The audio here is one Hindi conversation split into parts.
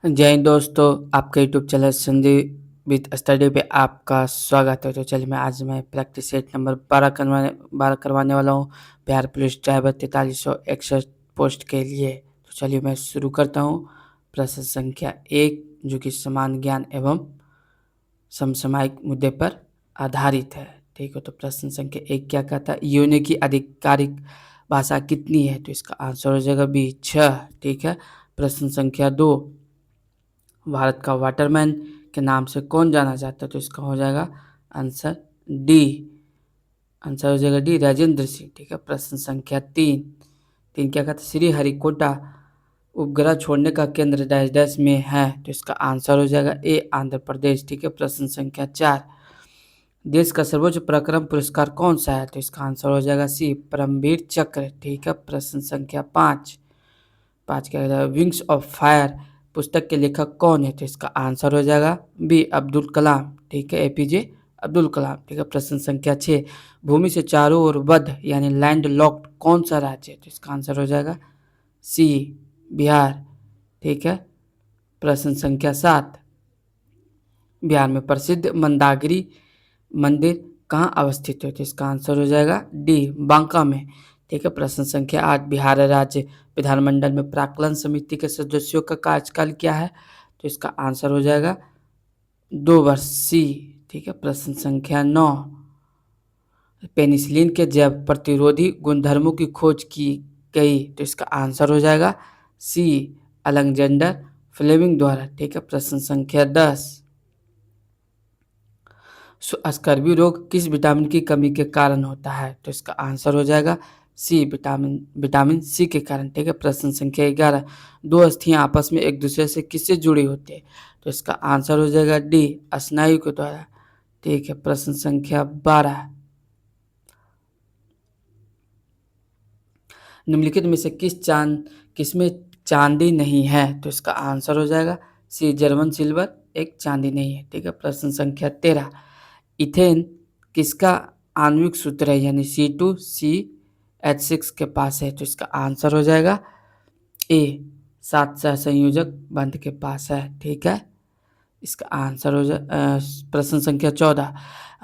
जय हिंद दोस्तों, आपके YouTube channel Sandeep with study पे आपका स्वागत है। तो चलिए मैं प्रैक्टिस सेट नंबर 12 करवाने वाला हूँ बिहार पुलिस ड्राइवर 4361 पोस्ट के लिए। तो चलिए मैं शुरू करता हूँ। प्रश्न संख्या 1 जो कि समान ज्ञान एवं समसामयिक मुद्दे पर आधारित है। ठीक है, तो प्रश्न संख्या 1 क्या कहता है, यूएनओ की आधिकारिक भाषा कितनी है? तो इसका आंसर हो जाएगा बी 6। ठीक है। प्रश्न संख्या 2, भारत का वाटरमैन के नाम से कौन जाना जाता है? तो इसका हो जाएगा आंसर डी। आंसर हो जाएगा डी, राजेंद्र सिंह। ठीक है। प्रश्न संख्या 3 क्या कहता है, श्री हरिकोटा उपग्रह छोड़ने का केंद्र डैश डैश में है? तो इसका आंसर हो जाएगा ए, आंध्र प्रदेश। ठीक है। प्रश्न संख्या 4, देश का सर्वोच्च पराक्रम पुरस्कार कौन सा है? तो इसका आंसर हो जाएगा सी, परमवीर चक्र। ठीक है। प्रश्न संख्या 5 क्या कहता है, विंग्स ऑफ फायर पुस्तक के लेखक कौन है? तो इसका आंसर हो जाएगा बी, अब्दुल कलाम। ठीक है, एपीजे अब्दुल कलाम। ठीक है। प्रश्न संख्या 6, भूमि से चारों ओर बद्ध यानी लैंड लॉक्ड कौन सा राज्य है? तो इसका आंसर हो जाएगा सी, बिहार। ठीक है। प्रश्न संख्या 7, बिहार में प्रसिद्ध मंदागिरी मंदिर कहाँ अवस्थित है? तो इसका आंसर हो जाएगा डी, बांका में। ठीक है। प्रश्न संख्या 8, बिहार राज्य विधानमंडल में प्राक्कलन समिति के सदस्यों का कार्यकाल क्या है? तो इसका आंसर हो जाएगा 2 वर्ष, सी। ठीक है। प्रश्न संख्या 9, पेनिसिलिन के जैव प्रतिरोधी गुणधर्मों की खोज की गई? तो इसका आंसर हो जाएगा सी, अलेक्जेंडर फ्लेमिंग द्वारा। ठीक है। प्रश्न संख्या 10, स्कर्वी रोग किस विटामिन की कमी के कारण होता है? तो इसका आंसर हो जाएगा सी, विटामिन सी के कारण। ठीक है। प्रश्न संख्या 11, दो अस्थियां आपस में एक दूसरे से किससे जुड़ी होती है? तो इसका आंसर हो जाएगा डी, स्नायु के द्वारा। ठीक है। प्रश्न संख्या 12, निम्नलिखित में से किसमें चांदी नहीं है? तो इसका आंसर हो जाएगा सी, जर्मन सिल्वर एक चांदी नहीं है। ठीक है। प्रश्न संख्या 13, इथेन किसका आणविक सूत्र है यानी C2CH6 के पास है? तो इसका आंसर हो जाएगा ए, 7 सहसंयोजक बंध के पास है। ठीक है। इसका आंसर हो जाए प्रश्न संख्या 14,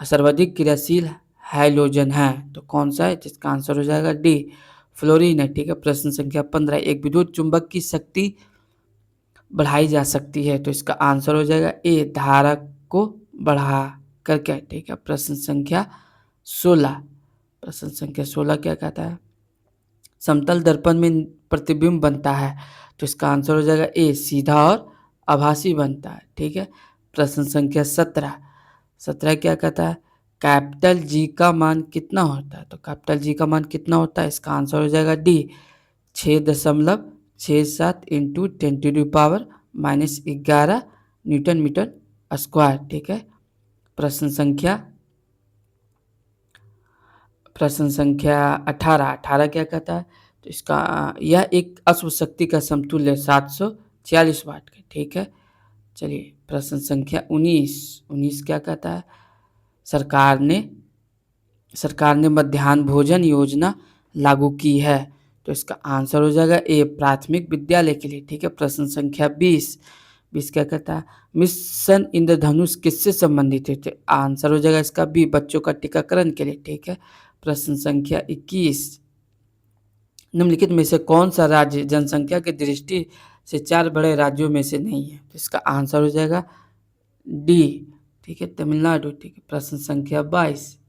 सर्वाधिक क्रियाशील हैलोजन है तो कौन सा है? जिसका आंसर हो जाएगा डी, फ्लोरीन है। ठीक है। प्रश्न संख्या 15, एक विद्युत चुंबक की शक्ति बढ़ाई जा सकती है? तो इसका आंसर हो जाएगा ए, धारक को बढ़ा करके। ठीक है। प्रश्न संख्या 16, क्या कहता है, समतल दर्पण में प्रतिबिंब बनता है? तो इसका आंसर हो जाएगा ए, सीधा और आभासी बनता है। ठीक है। प्रश्न संख्या 17 क्या कहता है, कैपिटल जी का मान कितना होता है? तो कैपिटल जी का मान कितना होता है? इसका आंसर हो जाएगा D, 6.67 into 10⁻⁻11 newton metre square. ठीक है। प्रश्न संख्या 18 क्या कहता है, तो इसका यह एक अश्व शक्ति का समतुल्य 746 वाट का। ठीक है। चलिए प्रश्न संख्या 19 क्या कहता है, सरकार ने मध्याह्न भोजन योजना लागू की है? तो इसका आंसर हो जाएगा ए, प्राथमिक विद्यालय के लिए। ठीक है। प्रश्न संख्या 20 क्या कहता है, मिशन इंद्रधनुष किससे संबंधित है? तो आंसर हो जाएगा इसका बी, बच्चों का टीकाकरण के लिए। ठीक है। प्रश्न संख्या 21, निम्नलिखित में से कौन सा राज्य जनसंख्या की दृष्टि से 4 बड़े राज्यों में से नहीं है? तो इसका आंसर हो जाएगा डी। ठीक है, तमिलनाडु। ठीक है। प्रश्न संख्या 22,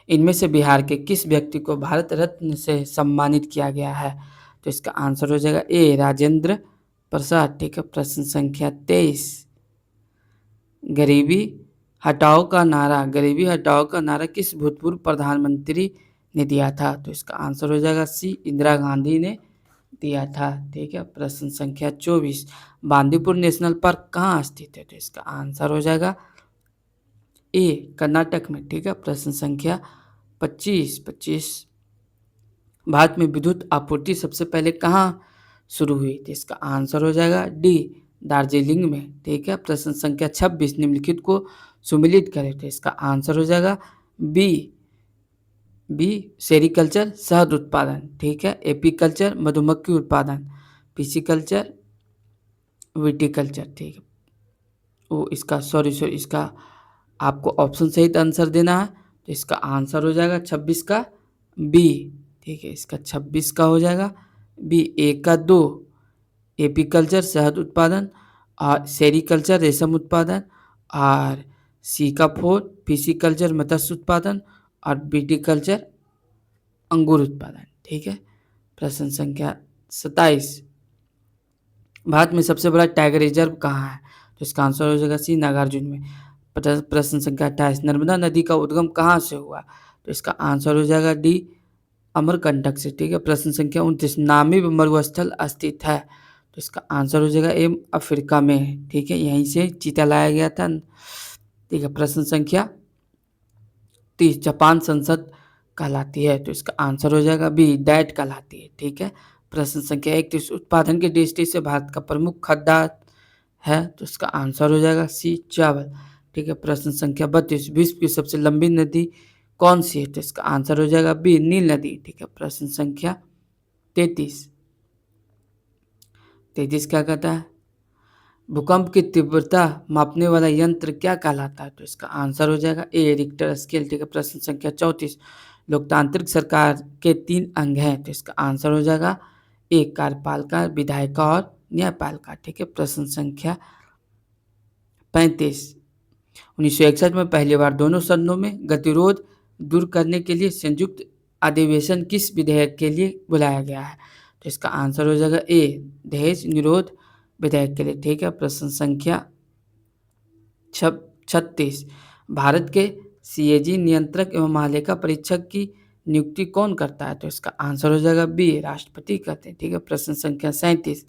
इनमें से बिहार के किस व्यक्ति को भारत रत्न से सम्मानित किया गया है? तो इसका आंसर हो जाएगा ए, राजेंद्र प्रसाद। ठीक है। प्रश्न संख्या 23, गरीबी हटाओ का नारा किस भूतपूर्व प्रधानमंत्री ने दिया था? तो इसका आंसर हो जाएगा सी, इंदिरा गांधी ने दिया था। ठीक है। प्रश्न संख्या 24, बांदीपुर नेशनल पार्क कहाँ स्थित है? तो इसका आंसर हो जाएगा ए, कर्नाटक में। ठीक है। प्रश्न संख्या 25, भारत में विद्युत आपूर्ति सबसे पहले कहाँ शुरू हुई? तो इसका आंसर हो जाएगा डी, दार्जिलिंग में। ठीक है। प्रश्न संख्या 26, निम्नलिखित को सुमिलित करें? तो इसका आंसर हो जाएगा बी, सेरिकल्चर शहद उत्पादन। ठीक है। एपीकल्चर मधुमक्खी उत्पादन, पिसिकल्चर, विटिकल्चर। ठीक है, वो इसका सॉरी इसका आपको ऑप्शन सहित आंसर देना है, तो इसका आंसर हो जाएगा 26 का बी। ठीक है, इसका 26 का हो जाएगा बी। एक का 2 एपीकल्चर शहद उत्पादन, और सेरीकल्चर रेशम उत्पादन, और सी का 4 फिशिकल्चर मत्स्य उत्पादन, और विटिकल्चर अंगूर उत्पादन। ठीक है, प्रश्न संख्या 27, भारत में सबसे बड़ा टाइगर रिजर्व कहाँ है? तो इसका आंसर हो जाएगा सी, नागार्जुन में। प्रश्न संख्या 28, नर्मदा नदी का उद्गम कहाँ से हुआ? तो इसका आंसर हो जाएगा डी, अमरकंटक से। ठीक है, प्रश्न संख्या 29, नामीब मरुस्थल स्थित है? तो इसका आंसर हो जाएगा ए, अफ्रीका में है। ठीक है, यहीं से चीता लाया गया था। ठीक है, प्रश्न संख्या 30, जापान संसद कहलाती है? तो इसका आंसर हो जाएगा बी, डैट कहलाती है। ठीक है, प्रश्न संख्या 31, उत्पादन की दृष्टि से भारत का प्रमुख खाद्य है? तो इसका आंसर हो जाएगा सी, चावल। ठीक है, प्रश्न संख्या 32, विश्व की सबसे लंबी नदी कौन सी है? तो इसका आंसर हो जाएगा बी, नील नदी। ठीक है, प्रश्न संख्या 33, क्या कहता है? भूकंप की तीव्रता मापने वाला यंत्र क्या कहलाता है? तो इसका आंसर हो जाएगा ए, रिक्टर स्केल। ठीक है, प्रश्न संख्या 34, लोकतांत्रिक सरकार के 3 अंग हैं? तो इसका आंसर हो जाएगा ए, कार्यपालिका, विधायिका और न्यायपालिका। ठीक है, प्रश्न संख्या 35, 1961 में पहली बार दोनों सदनों में गतिरोध दूर करने के लिए संयुक्त अधिवेशन किस विधेयक के लिए बुलाया गया है? तो इसका आंसर हो जाएगा ए, दहेज निरोध विधेयक के लिए। ठीक है, प्रश्न संख्या 36, भारत के सीएजी नियंत्रक एवं महालेखा परीक्षक की नियुक्ति कौन करता है? तो इसका आंसर हो जाएगा बी, राष्ट्रपति करते हैं। ठीक है, प्रश्न संख्या 37,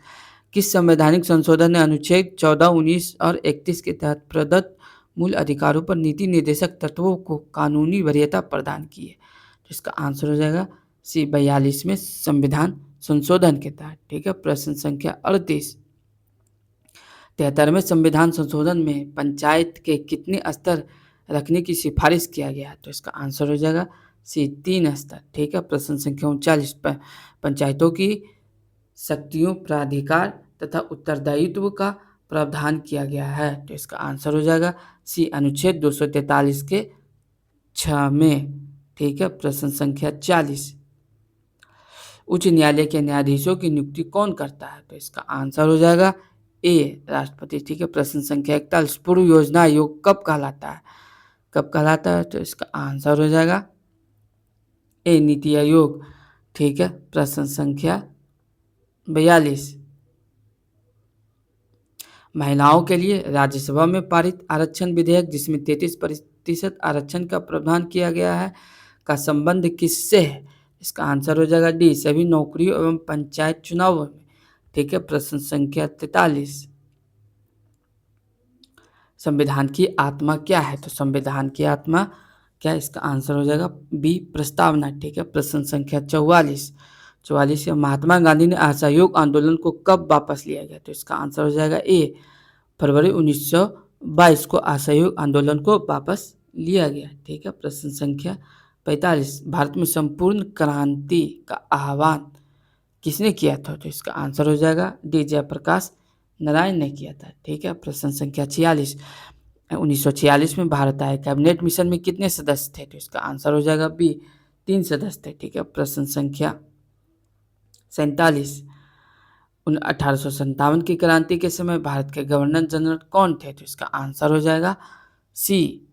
किस संवैधानिक संशोधन ने अनुच्छेद 14, 19 और 31 के तहत प्रदत्त मूल अधिकारों पर नीति निर्देशक तत्वों को कानूनी वरीयता प्रदान की है? तो इसका आंसर हो जाएगा सी, 42वें संविधान संशोधन के तहत। ठीक है, प्रश्न संख्या 38, 73वें संविधान संशोधन में पंचायत के कितने स्तर रखने की सिफारिश किया गया? तो इसका आंसर हो जाएगा सी, 3 स्तर। ठीक है, प्रश्न संख्या 39, पंचायतों की शक्तियों, प्राधिकार तथा उत्तरदायित्व का प्रावधान किया गया है? तो इसका आंसर हो जाएगा सी, अनुच्छेद 243 के 6 में। ठीक है, प्रश्न संख्या 40, उच्च न्यायालय के न्यायाधीशों की नियुक्ति कौन करता है? तो इसका आंसर हो जाएगा ए, राष्ट्रपति। ठीक है, प्रश्न संख्या 41, पूर्व योजना आयोग कब कहलाता है? कब कहलाता है? तो इसका आंसर हो जाएगा ए, नीति आयोग। ठीक है, प्रश्न संख्या 42, महिलाओं के लिए राज्यसभा में पारित आरक्षण विधेयक जिसमें 33% आरक्षण का प्रावधान किया गया है का संबंध किससे है? इसका आंसर हो जाएगा डी, सभी नौकरियों एवं पंचायत चुनावों में। ठीक है, प्रश्न संख्या 43, संविधान की आत्मा क्या है? तो संविधान की आत्मा क्या? इसका आंसर हो जाएगा बी, प्रस्तावना। ठीक है, प्रश्न संख्या 44, महात्मा गांधी ने असहयोग आंदोलन को कब वापस लिया गया? तो इसका आंसर हो जाएगा ए, फरवरी 1922 को असहयोग आंदोलन को वापस लिया गया। ठीक है, प्रश्न संख्या 45, भारत में संपूर्ण क्रांति का आह्वान किसने किया था? तो इसका आंसर हो जाएगा डी, जयप्रकाश नारायण ने किया था। ठीक है, प्रश्न संख्या 46, 1946 में भारत आए कैबिनेट मिशन में कितने सदस्य थे? तो इसका आंसर हो जाएगा बी, 3 सदस्य थे। ठीक है, प्रश्न संख्या 47, 1857 की क्रांति के समय भारत के गवर्नर जनरल कौन थे? तो इसका आंसर हो जाएगा सी,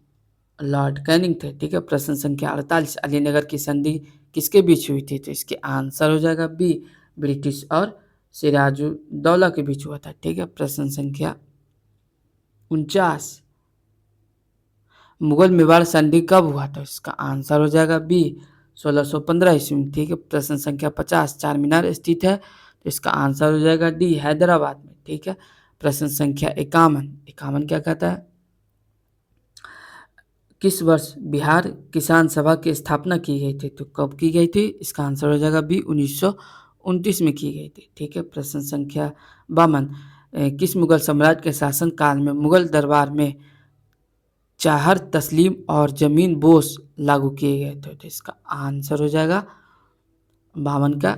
लॉर्ड कैनिंग थे। ठीक है, प्रश्न संख्या 48, अलीनगर की संधि किसके बीच हुई थी? तो इसके आंसर हो जाएगा बी, ब्रिटिश और सिराजुद्दौला के बीच हुआ था। ठीक है, प्रश्न संख्या 49, मुगल मेवाड़ संधि कब हुआ? तो इसका आंसर हो जाएगा बी, 1615 ईस्वी में। ठीक है, प्रश्न संख्या 50, चार मीनार स्थित है? तो इसका आंसर हो जाएगा डी, हैदराबाद में। ठीक है, प्रश्न संख्या 51, क्या कहता है? किस वर्ष बिहार किसान सभा की स्थापना की गई थी? तो कब की गई थी? इसका आंसर हो जाएगा बी, 1929 में की गई थी। ठीक है, प्रश्न संख्या 52, किस मुगल सम्राट के शासन काल में मुगल दरबार में चाहर तस्लीम और जमीन बोस लागू किए गए थे? तो इसका आंसर हो जाएगा 52 का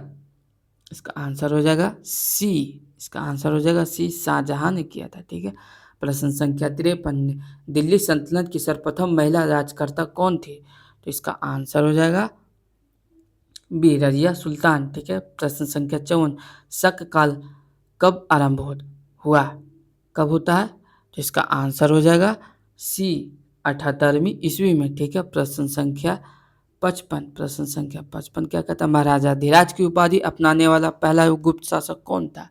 इसका आंसर हो जाएगा सी। इसका आंसर हो जाएगा सी, शाहजहां ने किया था। ठीक है। प्रश्न संख्या 53, दिल्ली सल्तनत की सर्वप्रथम महिला राजकर्ता कौन थी? तो इसका आंसर हो जाएगा बी, रजिया सुल्तान। ठीक है। प्रश्न संख्या 54, शक काल कब आरंभ हुआ, कब होता है? तो इसका आंसर हो जाएगा सी, 78वीं ईस्वी में। ठीक है। प्रश्न संख्या 55, प्रश्न संख्या 55 क्या कहता है? महाराजा धीराज की उपाधि अपनाने वाला पहला गुप्त शासक कौन था?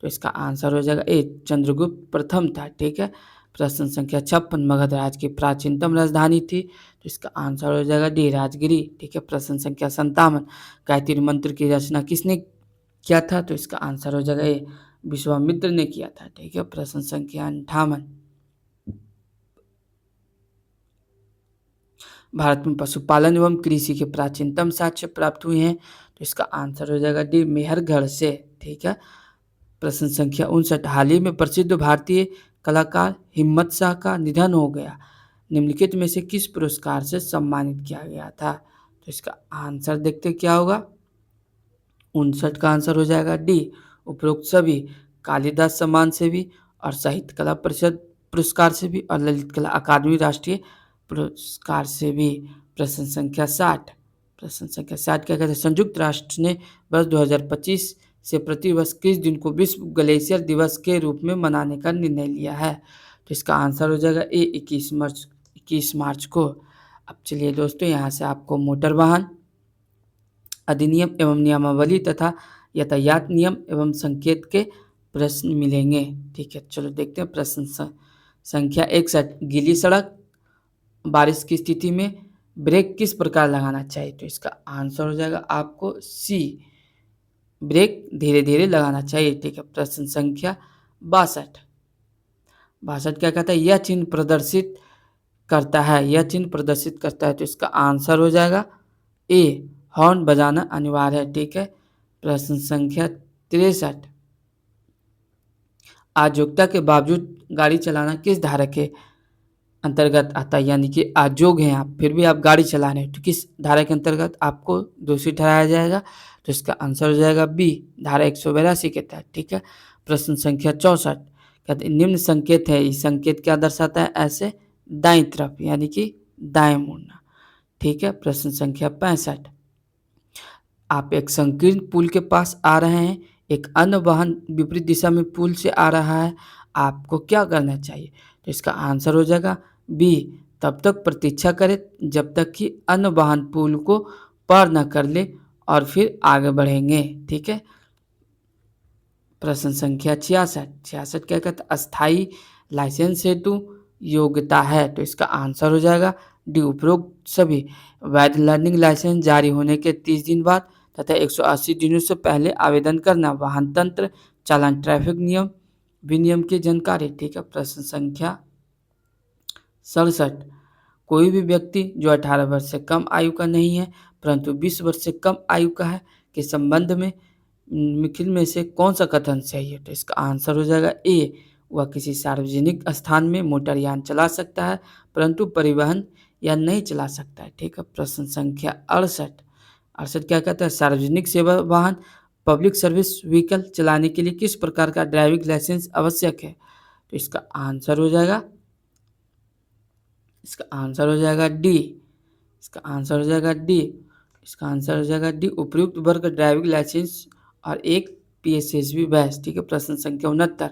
तो इसका आंसर हो जाएगा ए, चंद्रगुप्त प्रथम था। ठीक है। प्रश्न संख्या 56, मगध राज की प्राचीनतम राजधानी थी। तो इसका आंसर हो जाएगा डी, राजगिरी। ठीक है। प्रश्न संख्या 57, गायत्री मंत्र की रचना किसने किया था? तो इसका आंसर हो जाएगा ए, विश्वामित्र ने किया था। ठीक है। प्रश्न संख्या 58, भारत में पशुपालन एवं कृषि के प्राचीनतम साक्ष्य प्राप्त हुए हैं। तो इसका आंसर हो जाएगा डी, मेहरगढ़ से। ठीक है। प्रश्न संख्या 59, हाल ही में प्रसिद्ध भारतीय कलाकार हिम्मत शाह का निधन हो गया, निम्नलिखित में से किस पुरस्कार से सम्मानित किया गया था? तो इसका आंसर देखते क्या होगा। 59 का आंसर हो जाएगा डी, उपरोक्त सभी, कालिदास सम्मान से भी और साहित्य कला परिषद पुरस्कार से भी और ललित कला अकादमी राष्ट्रीय पुरस्कार से भी। प्रश्न संख्या 60, प्रश्न संख्या 60 क्या कहते हैं? संयुक्त राष्ट्र ने वर्ष 2025 से प्रतिवर्ष किस दिन को विश्व ग्लेशियर दिवस के रूप में मनाने का निर्णय लिया है? तो इसका आंसर हो जाएगा ए, 21 मार्च को। अब चलिए दोस्तों, यहाँ से आपको मोटर वाहन अधिनियम एवं नियमावली तथा यातायात नियम एवं संकेत के प्रश्न मिलेंगे। ठीक है, चलो देखते हैं। प्रश्न संख्या 61, गीली सड़क बारिश की स्थिति में ब्रेक किस प्रकार लगाना चाहिए? तो इसका आंसर हो जाएगा आपको सी, ब्रेक धीरे धीरे लगाना चाहिए। ठीक है। प्रश्न संख्या 62, क्या कहता है? यह चिन्ह प्रदर्शित करता है, यह चिन्ह प्रदर्शित करता है। तो इसका आंसर हो जाएगा ए, हॉर्न बजाना अनिवार्य है। ठीक है। प्रश्न संख्या 63, अयोग्यता के बावजूद गाड़ी चलाना किस धारा के अंतर्गत आता है? यानी कि अयोग्य हैं आप, फिर भी आप गाड़ी चला रहे हैं, तो किस धारा के अंतर्गत आपको दोषी ठहराया जाएगा? तो इसका आंसर हो जाएगा बी, धारा 182 के तहत। ठीक है। प्रश्न संख्या 64, कहते निम्न संकेत है, ये संकेत क्या दर्शाता है? ऐसे दाईं तरफ, यानी कि दाएं मुड़ना। ठीक है। प्रश्न संख्या 65, आप एक संकीर्ण पुल के पास आ रहे हैं, एक अन्य वाहन विपरीत दिशा में पुल से आ रहा है, आपको क्या करना चाहिए? तो इसका आंसर हो जाएगा बी, तब तक प्रतीक्षा करें जब तक कि अन्य वाहन पुल को पार न कर ले और फिर आगे बढ़ेंगे। ठीक है। प्रश्न संख्या 66 क्या कहता है? अस्थायी लाइसेंस हेतु योग्यता है। तो इसका आंसर हो जाएगा डी, उपरोक्त सभी, वैध लर्निंग लाइसेंस जारी होने के 30 दिन बाद तथा 180 दिनों से पहले आवेदन करना, वाहन तंत्र, चालान, ट्रैफिक नियम विनियम की जानकारी। ठीक है। प्रश्न संख्या 67, कोई भी व्यक्ति जो 18 वर्ष से कम आयु का नहीं है परंतु 20 वर्ष से कम आयु का है के संबंध में निम्नलिखित में से कौन सा कथन सही है? तो इसका आंसर हो जाएगा ए, वह किसी सार्वजनिक स्थान में मोटरयान चला सकता है परंतु परिवहन या नहीं चला सकता है। ठीक है। प्रश्न संख्या 68 क्या कहता है? सार्वजनिक सेवा वाहन पब्लिक सर्विस व्हीकल चलाने के लिए किस प्रकार का ड्राइविंग लाइसेंस आवश्यक है? तो इसका आंसर हो जाएगा डी, इसका आंसर हो जाएगा डी, इसका आंसर हो जाएगा डी, उपयुक्त वर्ग ड्राइविंग लाइसेंस और एक PSSB बैच। ठीक है। प्रश्न संख्या 69,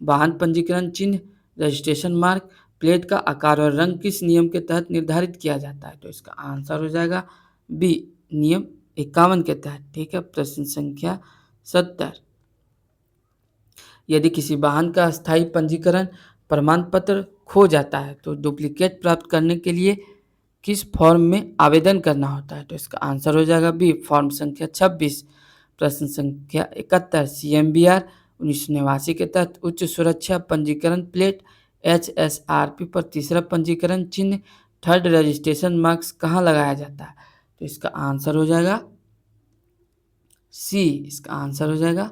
वाहन पंजीकरण चिन्ह, रजिस्ट्रेशन मार्क, प्लेट का आकार और रंग किस नियम के तहत निर्धारित किया जाता है? तो इसका आंसर हो जाएगा बी, नियम 51 के तहत। ठीक है। प्रश्न संख्या 70, यदि किसी वाहन का स्थायी पंजीकरण प्रमाण पत्र खो जाता है तो डुप्लीकेट प्राप्त करने के लिए किस फॉर्म में आवेदन करना होता है? तो इसका आंसर हो जाएगा बी, फॉर्म संख्या 26। प्रश्न संख्या 71, CMBR 1989 के तहत उच्च सुरक्षा पंजीकरण प्लेट HSRP पर तीसरा पंजीकरण चिन्ह, थर्ड रजिस्ट्रेशन मार्क्स कहाँ लगाया जाता है? तो इसका आंसर हो जाएगा सी, इसका आंसर हो जाएगा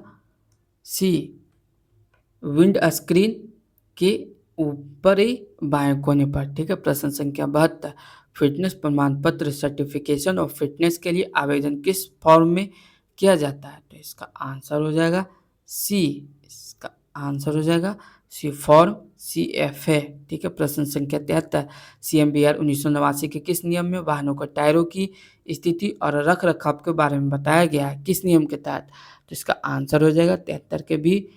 सी, विंड स्क्रीन के ऊपर ही बाएं कोने पर। ठीक है। प्रश्न संख्या 72, फिटनेस प्रमाण पत्र सर्टिफिकेशन ऑफ फिटनेस के लिए आवेदन किस फॉर्म में किया जाता है? तो इसका आंसर हो जाएगा सी। इसका आंसर हो जाएगा सी, फॉर्म CFA। ठीक है, प्रश्न संख्या 73, CMVR 1989 के किस नियम में वाहनों के टायरों की स्थिति और रख रखाव के बारे में बताया गया है? किस नियम के तहत? तो इसका आंसर हो जाएगा 73 के भी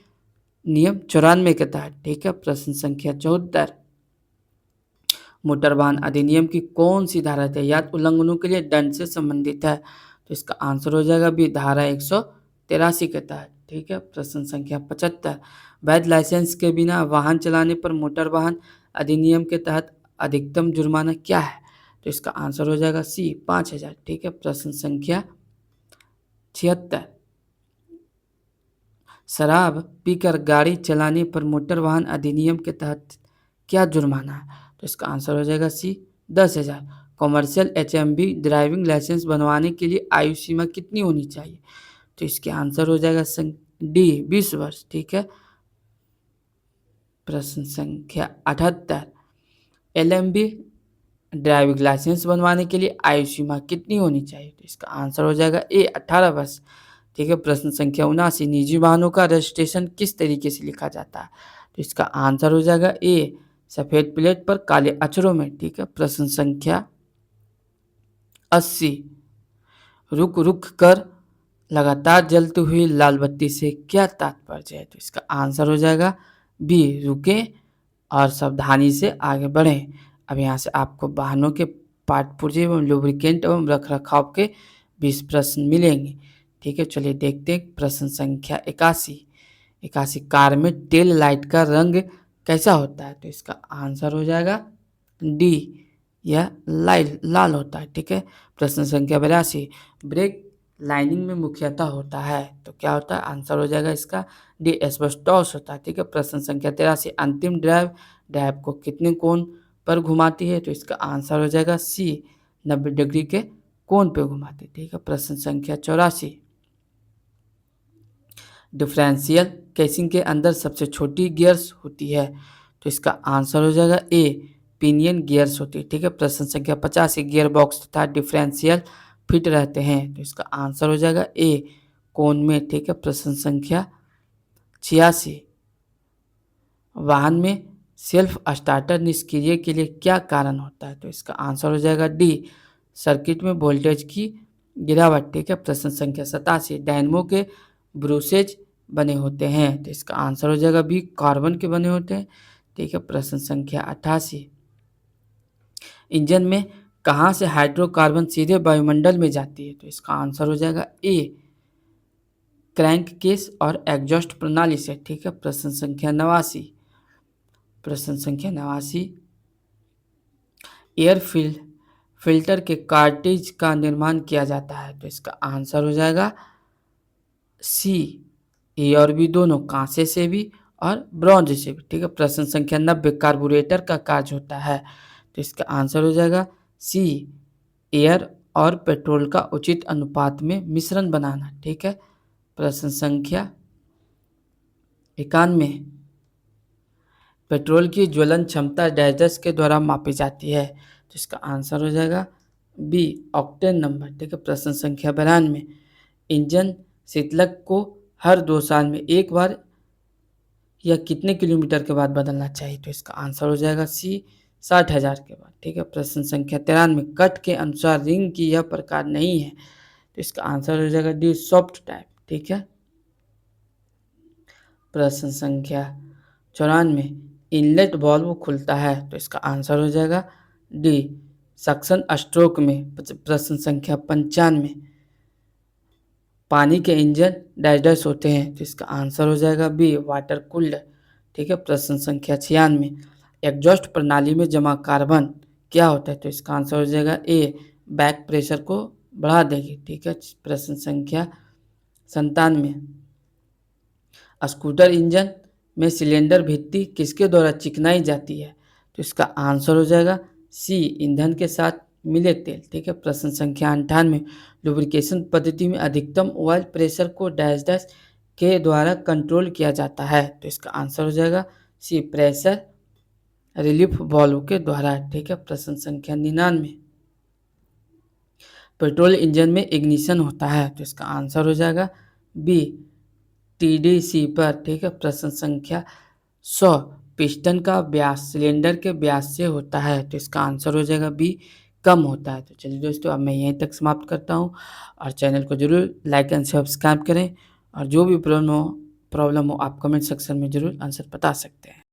नियम 94 के तहत। ठीक है, प्रश्न संख्या 74, मोटर वाहन अधिनियम की कौन सी धारा यातायात उल्लंघनों के लिए दंड से संबंधित है? तो इसका आंसर हो जाएगा बी, धारा 183 के तहत। ठीक है, प्रश्न संख्या 75, वैध लाइसेंस के बिना वाहन चलाने पर मोटर वाहन अधिनियम के तहत अधिकतम जुर्माना क्या है? तो इसका आंसर हो जाएगा सी, 5000। ठीक है, प्रश्न संख्या 76, शराब पीकर गाड़ी चलाने पर मोटर वाहन अधिनियम के तहत क्या जुर्माना है? तो इसका आंसर हो जाएगा सी, 10,000। कॉमर्शियल HMV ड्राइविंग लाइसेंस बनवाने के लिए आयु सीमा कितनी होनी चाहिए? तो इसके आंसर हो जाएगा डी, 20 वर्ष। ठीक है, प्रश्न संख्या 78, LMB ड्राइविंग लाइसेंस बनवाने के लिए आयु सीमा कितनी होनी चाहिए? तो इसका आंसर हो जाएगा ए, 18 वर्ष। ठीक है, प्रश्न संख्या 79, निजी वाहनों का रजिस्ट्रेशन किस तरीके से लिखा जाता है? तो इसका आंसर हो जाएगा ए, सफेद प्लेट पर काले अक्षरों में। ठीक है, प्रश्न संख्या 80, रुक रुक कर लगातार जलती हुई लाल बत्ती से क्या तात्पर्य है? तो इसका आंसर हो जाएगा बी, रुके और सावधानी से आगे बढ़ें। अब यहाँ से आपको वाहनों के पार्ट पुर्जे एवं लुब्रिकेंट एवं रख रखाव के 20 प्रश्न मिलेंगे। ठीक है, चलिए देखते हैं प्रश्न संख्या 81, कार में टेल लाइट का रंग कैसा होता है? तो इसका आंसर हो जाएगा डी, यह लाल होता है। ठीक है, प्रश्न संख्या 82, ब्रेक लाइनिंग में मुख्यतः होता है तो क्या होता है? आंसर हो जाएगा इसका डी, एस्बेस्टॉस होता है। ठीक है, प्रश्न संख्या 83, अंतिम ड्राइव को कितने कोण पर घुमाती है? तो इसका आंसर हो जाएगा सी, 90 डिग्री के कोण पे घुमाती है। ठीक है, प्रश्न संख्या 84, डिफरेंशियल केसिंग के अंदर सबसे छोटी गियर्स होती है? तो इसका आंसर हो जाएगा ए, पिनियन गियर्स होती है। ठीक है, प्रश्न संख्या 85, गियर बॉक्स तथा डिफरेंशियल फिट रहते हैं? तो इसका आंसर हो जाएगा ए, कोन में। ठीक है, प्रश्न संख्या 86, वाहन में सेल्फ स्टार्टर निष्क्रिय के लिए क्या कारण होता है? तो इसका आंसर हो जाएगा डी, सर्किट में वोल्टेज की गिरावट। ठीक है, प्रश्न संख्या 87, डायनमो के ब्रूसेज बने होते हैं? तो इसका आंसर हो जाएगा बी, कार्बन के बने होते हैं। ठीक है, प्रश्न संख्या 88, इंजन में कहाँ से हाइड्रोकार्बन सीधे वायुमंडल में जाती है? तो इसका आंसर हो जाएगा ए, क्रैंक केस और एग्जॉस्ट प्रणाली से। ठीक है, प्रश्न संख्या 89, एयर फिल्टर के कार्ट्रिज का निर्माण किया जाता है? तो इसका आंसर हो जाएगा सी, ए और बी दोनों, कांसे से भी और ब्रॉन्ज से भी। ठीक है, प्रश्न संख्या 90, कार्बोरेटर का कार्य होता है? तो इसका आंसर हो जाएगा सी, एयर और पेट्रोल का उचित अनुपात में मिश्रण बनाना। ठीक है, प्रश्न संख्या 91, पेट्रोल की ज्वलन क्षमता डैश के द्वारा मापी जाती है? तो इसका आंसर हो जाएगा बी, ऑक्टेन नंबर। ठीक है, प्रश्न संख्या 92, इंजन शीतलक को हर 2 साल में एक बार या कितने किलोमीटर के बाद बदलना चाहिए? तो इसका आंसर हो जाएगा सी, 60,000 के बाद। ठीक है, प्रश्न संख्या 93, कट के अनुसार रिंग की यह प्रकार नहीं है? तो इसका आंसर हो जाएगा डी, सॉफ्ट टाइप। ठीक है, प्रश्न संख्या 94, इनलेट वाल्व खुलता है? तो इसका आंसर हो जाएगा डी, सक्शन स्ट्रोक में। प्रश्न संख्या 95, पानी के इंजन डैश होते हैं? तो इसका आंसर हो जाएगा बी, वाटर कूल्ड। ठीक है, प्रश्न संख्या 96, एग्जॉस्ट प्रणाली में जमा कार्बन क्या होता है? तो इसका आंसर हो जाएगा ए, बैक प्रेशर को बढ़ा देगी। ठीक है, प्रश्न संख्या 97, स्कूटर इंजन में सिलेंडर भित्ति किसके द्वारा चिकनाई जाती है? तो इसका आंसर हो जाएगा सी, ईंधन के साथ मिले तेल। ठीक है, प्रश्न संख्या 98, लुब्रिकेशन पद्धति में अधिकतम ऑयल प्रेशर को डैश डैश के द्वारा कंट्रोल किया जाता है? तो इसका आंसर हो जाएगा सी, प्रेशर रिलीफ वाल्व के द्वारा। ठीक है, प्रश्न संख्या 99, पेट्रोल इंजन में इग्निशन होता है, तो इसका आंसर हो जाएगा बी टीडीसी पर, ठीक है। प्रश्न संख्या 100, पिस्टन का व्यास सिलेंडर के व्यास से होता है, तो इसका आंसर हो जाएगा बी कम होता है। तो चलिए दोस्तों, अब मैं यहीं तक समाप्त करता हूँ, और चैनल को जरूर लाइक एंड सब्सक्राइब करें, और जो भी प्रॉब्लम हो आप कमेंट सेक्शन में जरूर आंसर बता सकते हैं।